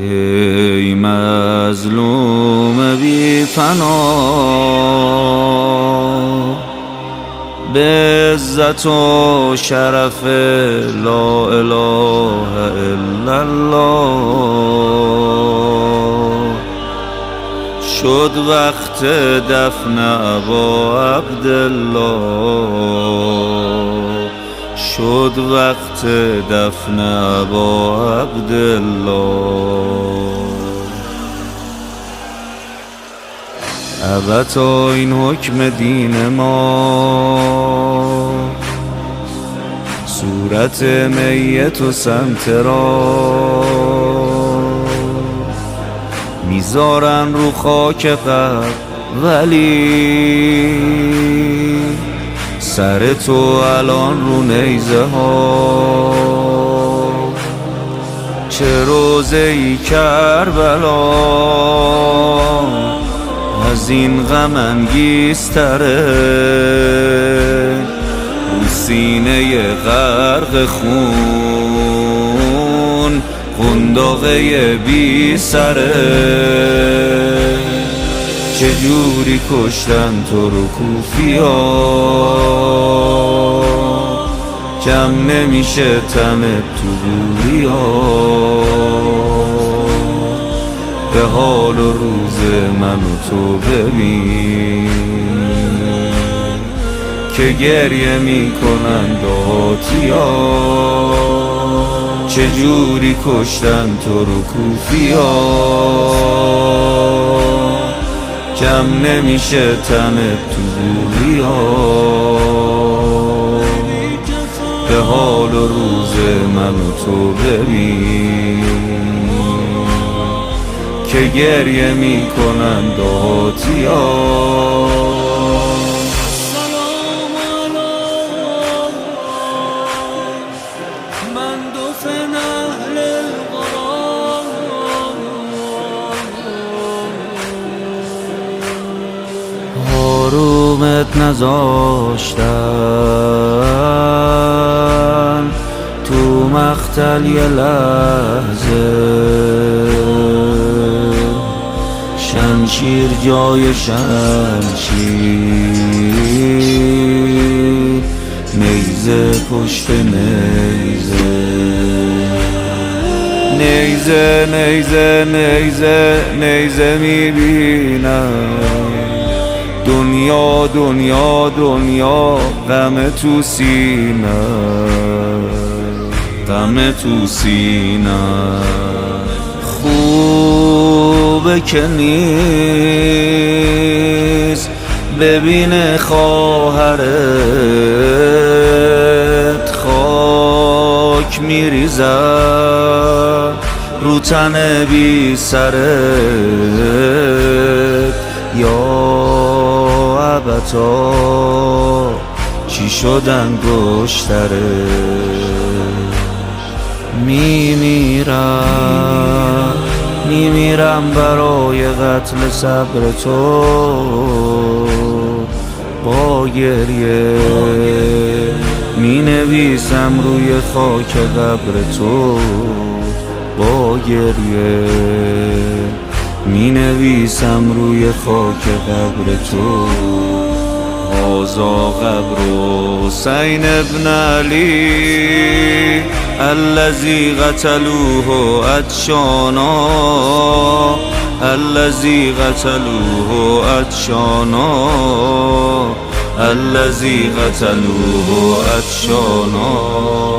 ای مظلوم بی پناه، به عزت و شرف لا اله الا الله، شد وقت دفن ابا عبدالله، شد وقت دفن ابا عبدالله. البته این حکم دین ما، صورت میت و سمت را میذارن رو خاک قبر، ولی سر تو الان رو نیزه ها. چه روزه ای کربلا از این غم انگیزتره، رو سینه غرق خون قنداقه بی سره. چجوری کشتن تو رو کوفیا، کم نمیشه تنت تو بوریا. به حال و روز من و تو ببین که گریه میکنن دهاتیا. چجوری کشتن تو رو کوفیا، کم نمیشه تنت تو بوریا. به حال و روز من و تو ببین که گریه میکنن دهاتیا. حرومت نذاشتن تو مقتل یه لحظه، شمشیر جای شمشیر، نیزه پشت نیزه، نیزه نیزه نیزه نیزه میبینم. دنیا دنیا دنیا غم تو سینه، غم تو سینه. خوبه که نیست ببین خواهرت خاک میریزد رو تن بی سرت. یا ابتا چی شدن گشتره، میمیرم برای قتل صبر تو. با گریه مینویسم روی خاک قبر تو، با گریه مینویسم روی خاک قبر تو. هذا قبر حسین ابن علی الذی قتلوه عطشانا، الذی قتلوه عطشانا، الذی قتلوه عطشانا.